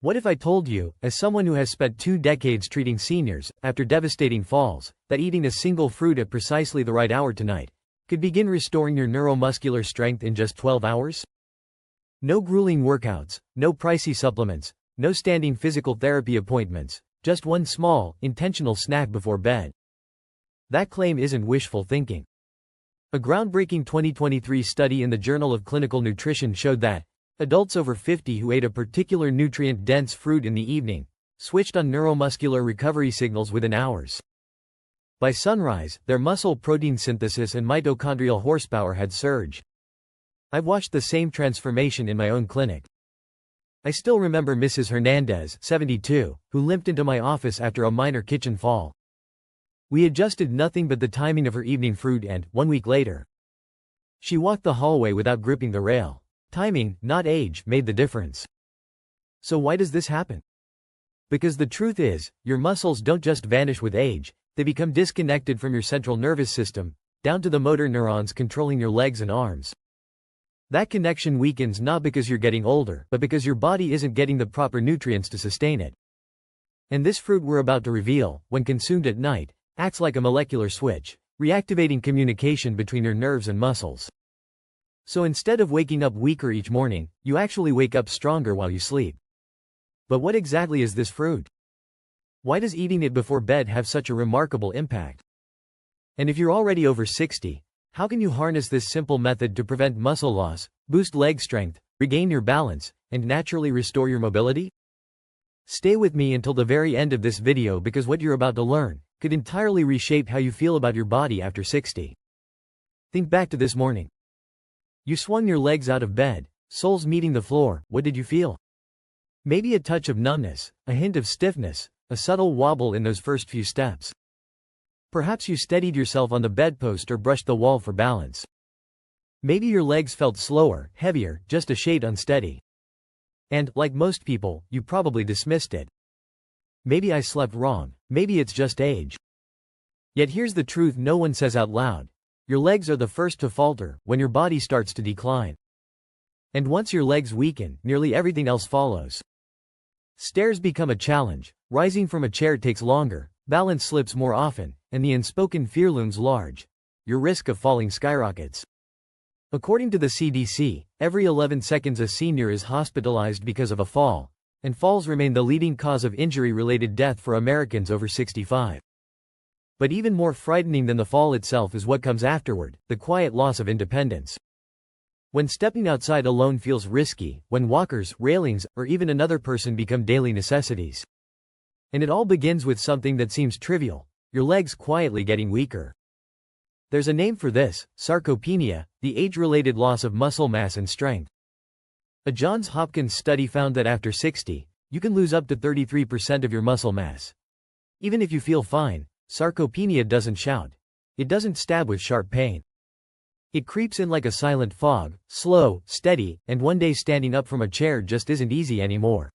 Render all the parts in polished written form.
What if I told you, as someone who has spent 2 decades treating seniors, after devastating falls, that eating a single fruit at precisely the right hour tonight could begin restoring your neuromuscular strength in just 12 hours? No grueling workouts, no pricey supplements, no standing physical therapy appointments, just one small, intentional snack before bed. That claim isn't wishful thinking. A groundbreaking 2023 study in the Journal of Clinical Nutrition showed that adults over 50 who ate a particular nutrient-dense fruit in the evening switched on neuromuscular recovery signals within hours. By sunrise, their muscle protein synthesis and mitochondrial horsepower had surged. I've watched the same transformation in my own clinic. I still remember Mrs. Hernandez, 72, who limped into my office after a minor kitchen fall. We adjusted nothing but the timing of her evening fruit and, 1 week later, she walked the hallway without gripping the rail. Timing, not age, made the difference. So why does this happen? Because the truth is, your muscles don't just vanish with age, they become disconnected from your central nervous system, down to the motor neurons controlling your legs and arms. That connection weakens not because you're getting older, but because your body isn't getting the proper nutrients to sustain it. And this fruit we're about to reveal, when consumed at night, acts like a molecular switch, reactivating communication between your nerves and muscles. So instead of waking up weaker each morning, you actually wake up stronger while you sleep. But what exactly is this fruit? Why does eating it before bed have such a remarkable impact? And if you're already over 60, how can you harness this simple method to prevent muscle loss, boost leg strength, regain your balance, and naturally restore your mobility? Stay with me until the very end of this video because what you're about to learn could entirely reshape how you feel about your body after 60. Think back to this morning. You swung your legs out of bed, soles meeting the floor. What did you feel? Maybe a touch of numbness, a hint of stiffness, a subtle wobble in those first few steps. Perhaps you steadied yourself on the bedpost or brushed the wall for balance. Maybe your legs felt slower, heavier, just a shade unsteady. And, like most people, you probably dismissed it. Maybe I slept wrong, maybe it's just age. Yet here's the truth no one says out loud. Your legs are the first to falter when your body starts to decline. And once your legs weaken, nearly everything else follows. Stairs become a challenge, rising from a chair takes longer, balance slips more often, and the unspoken fear looms large. Your risk of falling skyrockets. According to the CDC, every 11 seconds a senior is hospitalized because of a fall, and falls remain the leading cause of injury-related death for Americans over 65. But even more frightening than the fall itself is what comes afterward, the quiet loss of independence. When stepping outside alone feels risky, when walkers, railings, or even another person become daily necessities. And it all begins with something that seems trivial, your legs quietly getting weaker. There's a name for this, sarcopenia, the age-related loss of muscle mass and strength. A Johns Hopkins study found that after 60, you can lose up to 33% of your muscle mass. Even if you feel fine, sarcopenia doesn't shout. It doesn't stab with sharp pain. It creeps in like a silent fog, slow, steady, and one day standing up from a chair just isn't easy anymore.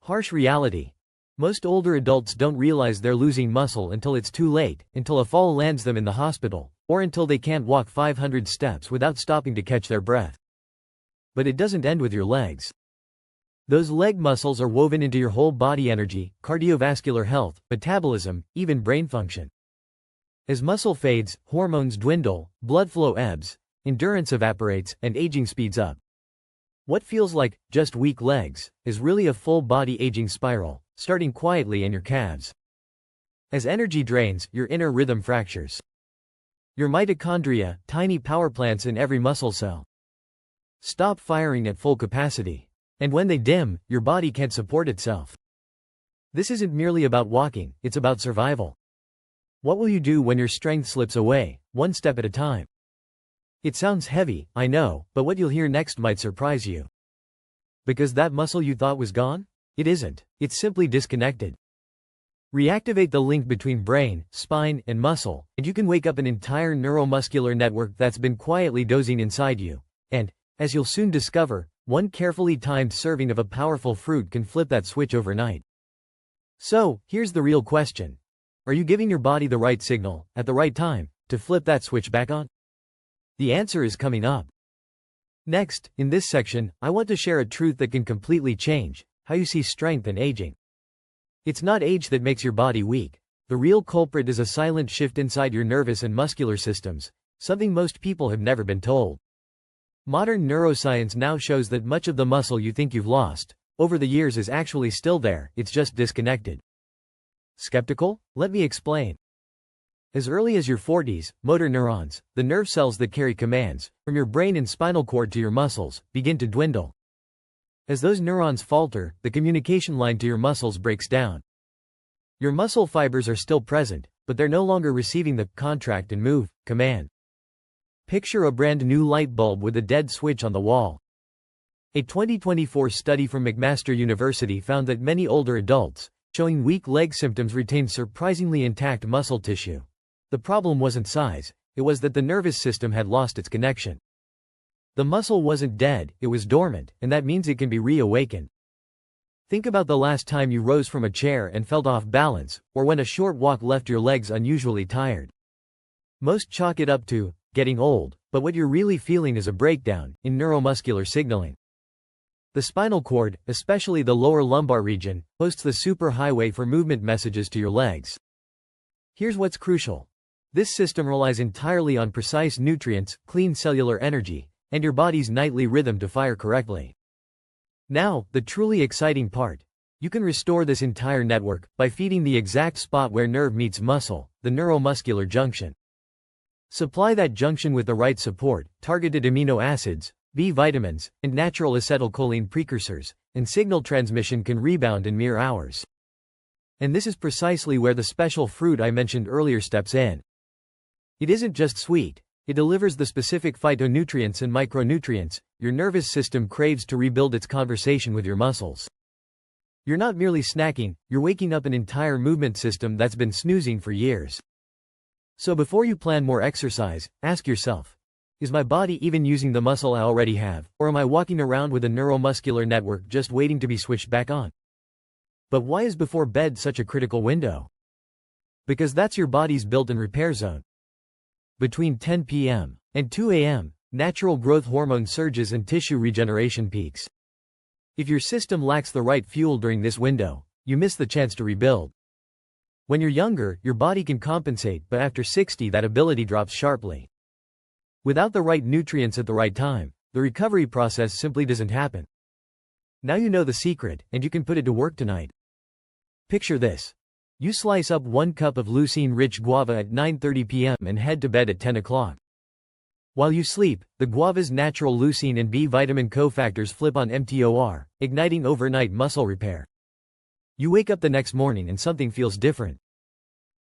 Harsh reality. Most older adults don't realize they're losing muscle until it's too late, until a fall lands them in the hospital, or until they can't walk 500 steps without stopping to catch their breath. But it doesn't end with your legs. Those leg muscles are woven into your whole body energy, cardiovascular health, metabolism, even brain function. As muscle fades, hormones dwindle, blood flow ebbs, endurance evaporates, and aging speeds up. What feels like just weak legs is really a full body aging spiral, starting quietly in your calves. As energy drains, your inner rhythm fractures. Your mitochondria, tiny power plants in every muscle cell, stop firing at full capacity. And when they dim, your body can't support itself. This isn't merely about walking, it's about survival. What will you do when your strength slips away, one step at a time? It sounds heavy, I know, but what you'll hear next might surprise you. Because that muscle you thought was gone? It isn't, it's simply disconnected. Reactivate the link between brain, spine, and muscle, and you can wake up an entire neuromuscular network that's been quietly dozing inside you. And, as you'll soon discover, one carefully timed serving of a powerful fruit can flip that switch overnight. So, here's the real question. Are you giving your body the right signal, at the right time, to flip that switch back on? The answer is coming up. Next, in this section, I want to share a truth that can completely change How you see strength and aging. It's not age that makes your body weak. The real culprit is a silent shift inside your nervous and muscular systems, something most people have never been told. Modern neuroscience now shows that much of the muscle you think you've lost over the years is actually still there, it's just disconnected. Skeptical? Let me explain. As early as your 40s, motor neurons, the nerve cells that carry commands from your brain and spinal cord to your muscles, begin to dwindle. As those neurons falter, the communication line to your muscles breaks down. Your muscle fibers are still present, but they're no longer receiving the contract and move command. Picture a brand new light bulb with a dead switch on the wall. A 2024 study from McMaster University found that many older adults, showing weak leg symptoms, retained surprisingly intact muscle tissue. The problem wasn't size, it was that the nervous system had lost its connection. The muscle wasn't dead, it was dormant, and that means it can be reawakened. Think about the last time you rose from a chair and felt off balance, or when a short walk left your legs unusually tired. Most chalk it up to getting old, but what you're really feeling is a breakdown in neuromuscular signaling. The spinal cord, especially the lower lumbar region, hosts the superhighway for movement messages to your legs. Here's what's crucial. This system relies entirely on precise nutrients, clean cellular energy, and your body's nightly rhythm to fire correctly. Now, the truly exciting part. You can restore this entire network by feeding the exact spot where nerve meets muscle, the neuromuscular junction. Supply that junction with the right support, targeted amino acids, B vitamins, and natural acetylcholine precursors, and signal transmission can rebound in mere hours. And this is precisely where the special fruit I mentioned earlier steps in. It isn't just sweet, it delivers the specific phytonutrients and micronutrients your nervous system craves to rebuild its conversation with your muscles. You're not merely snacking, you're waking up an entire movement system that's been snoozing for years. So before you plan more exercise, ask yourself, is my body even using the muscle I already have, or am I walking around with a neuromuscular network just waiting to be switched back on? But why is before bed such a critical window? Because that's your body's built-in repair zone. Between 10 p.m. and 2 a.m., natural growth hormone surges and tissue regeneration peaks. If your system lacks the right fuel during this window, you miss the chance to rebuild. When you're younger, your body can compensate, but after 60 that ability drops sharply. Without the right nutrients at the right time, the recovery process simply doesn't happen. Now you know the secret, and you can put it to work tonight. Picture this. You slice up 1 cup of leucine-rich guava at 9:30 p.m. and head to bed at 10 o'clock. While you sleep, the guava's natural leucine and B vitamin cofactors flip on mTOR, igniting overnight muscle repair. You wake up the next morning and something feels different.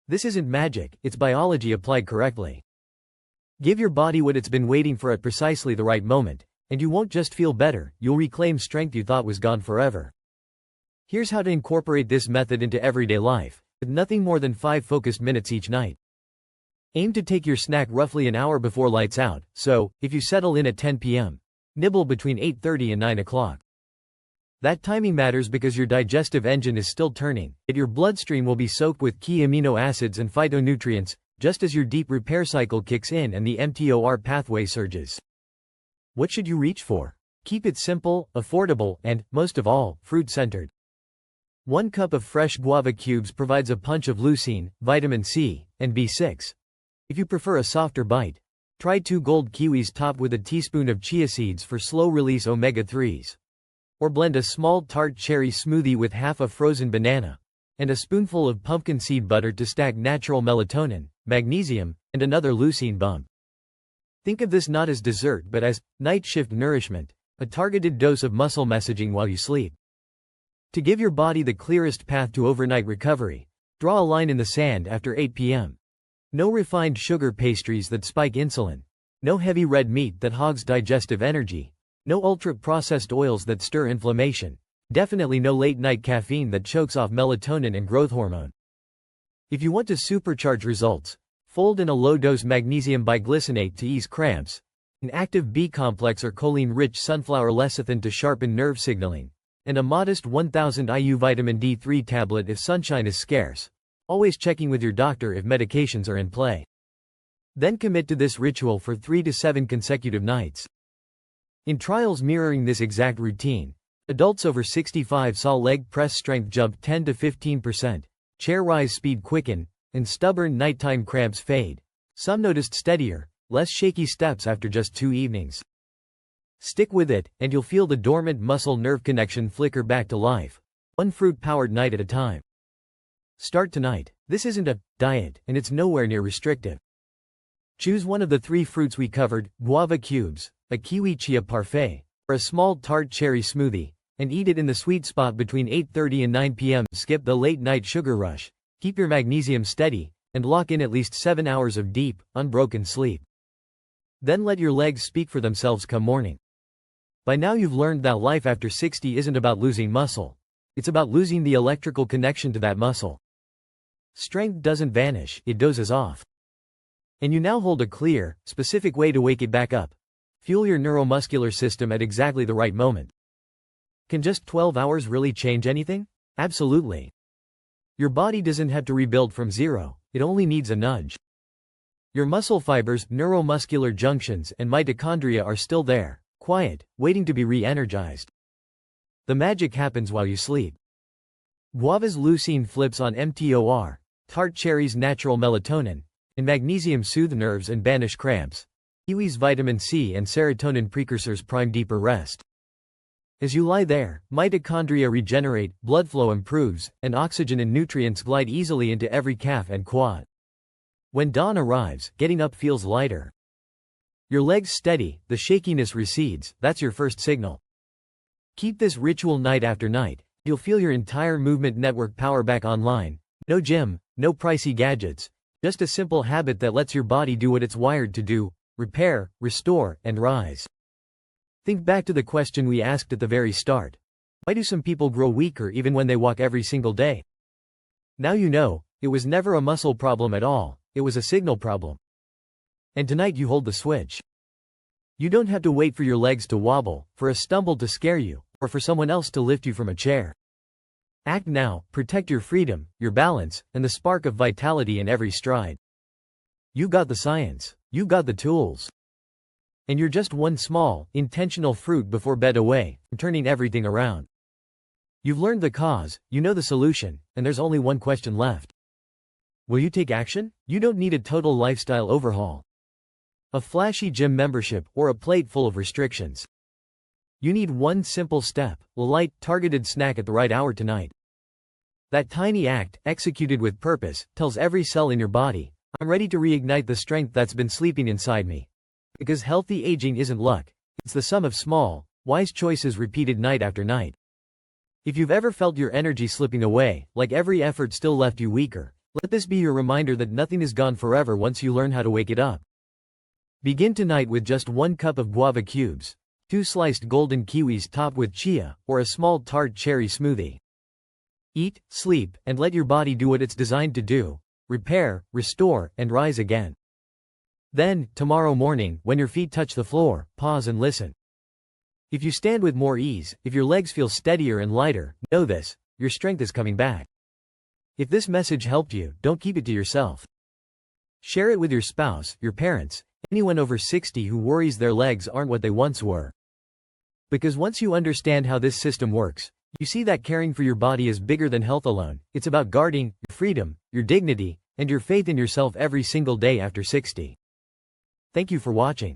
This isn't magic, it's biology applied correctly. Give your body what it's been waiting for at precisely the right moment, and you won't just feel better, you'll reclaim strength you thought was gone forever. Here's how to incorporate this method into everyday life, with nothing more than 5 focused minutes each night. Aim to take your snack roughly an hour before lights out, so, if you settle in at 10 p.m., nibble between 8:30 and 9 o'clock. That timing matters because your digestive engine is still turning, yet your bloodstream will be soaked with key amino acids and phytonutrients, just as your deep repair cycle kicks in and the mTOR pathway surges. What should you reach for? Keep it simple, affordable, and, most of all, fruit-centered. 1 cup of fresh guava cubes provides a punch of leucine, vitamin C, and B6. If you prefer a softer bite, try 2 gold kiwis topped with a teaspoon of chia seeds for slow-release omega-3s. Or blend a small tart cherry smoothie with half a frozen banana and a spoonful of pumpkin seed butter to stack natural melatonin, magnesium, and another leucine bump. Think of this not as dessert but as night shift nourishment, a targeted dose of muscle messaging while you sleep. To give your body the clearest path to overnight recovery, draw a line in the sand after 8 p.m. No refined sugar pastries that spike insulin. No heavy red meat that hogs digestive energy. No ultra-processed oils that stir inflammation. Definitely no late-night caffeine that chokes off melatonin and growth hormone. If you want to supercharge results, fold in a low-dose magnesium biglycinate to ease cramps, an active B-complex or choline-rich sunflower lecithin to sharpen nerve signaling, and a modest 1000 IU vitamin D3 tablet if sunshine is scarce, always checking with your doctor if medications are in play. Then commit to this ritual for 3 to 7 consecutive nights. In trials mirroring this exact routine, Adults over 65 saw leg press strength jump 10 to 15%, chair rise speed quicken, and stubborn nighttime cramps fade. Some noticed steadier, less shaky steps after just 2 evenings. Stick with it, and you'll feel the dormant muscle nerve connection flicker back to life, one fruit-powered night at a time. Start tonight. This isn't a diet, and it's nowhere near restrictive. Choose one of the 3 fruits we covered: guava cubes, a kiwi chia parfait, or a small tart cherry smoothie, and eat it in the sweet spot between 8:30 and 9 p.m. Skip the late-night sugar rush, keep your magnesium steady, and lock in at least 7 hours of deep, unbroken sleep. Then let your legs speak for themselves come morning. By now you've learned that life after 60 isn't about losing muscle. It's about losing the electrical connection to that muscle. Strength doesn't vanish, it dozes off. And you now hold a clear, specific way to wake it back up. Fuel your neuromuscular system at exactly the right moment. Can just 12 hours really change anything? Absolutely. Your body doesn't have to rebuild from zero, it only needs a nudge. Your muscle fibers, neuromuscular junctions, and mitochondria are still there, quiet, waiting to be re-energized. The magic happens while you sleep. Guava's leucine flips on mTOR, tart cherry's natural melatonin, and magnesium soothe nerves and banish cramps. Kiwi's vitamin C and serotonin precursors prime deeper rest. As you lie there, mitochondria regenerate, blood flow improves, and oxygen and nutrients glide easily into every calf and quad. When dawn arrives, getting up feels lighter. Your legs steady, the shakiness recedes, that's your first signal. Keep this ritual night after night, you'll feel your entire movement network power back online. No gym, no pricey gadgets, just a simple habit that lets your body do what it's wired to do: repair, restore, and rise. Think back to the question we asked at the very start. Why do some people grow weaker even when they walk every single day? Now you know, it was never a muscle problem at all, it was a signal problem. And tonight you hold the switch. You don't have to wait for your legs to wobble, for a stumble to scare you, or for someone else to lift you from a chair. Act now, protect your freedom, your balance, and the spark of vitality in every stride. You got the science, you got the tools. And you're just one small, intentional fruit before bed away from turning everything around. You've learned the cause, you know the solution, and there's only one question left. Will you take action? You don't need a total lifestyle overhaul, a flashy gym membership, or a plate full of restrictions. You need one simple step: a light, targeted snack at the right hour tonight. That tiny act, executed with purpose, tells every cell in your body, I'm ready to reignite the strength that's been sleeping inside me. Because healthy aging isn't luck, it's the sum of small, wise choices repeated night after night. If you've ever felt your energy slipping away, like every effort still left you weaker, let this be your reminder that nothing is gone forever once you learn how to wake it up. Begin tonight with just 1 cup of guava cubes, 2 sliced golden kiwis topped with chia, or a small tart cherry smoothie. Eat, sleep, and let your body do what it's designed to do: repair, restore, and rise again. Then, tomorrow morning, when your feet touch the floor, pause and listen. If you stand with more ease, if your legs feel steadier and lighter, know this: your strength is coming back. If this message helped you, don't keep it to yourself. Share it with your spouse, your parents, anyone over 60 who worries their legs aren't what they once were. Because once you understand how this system works, you see that caring for your body is bigger than health alone. It's about guarding your freedom, your dignity, and your faith in yourself every single day after 60. Thank you for watching.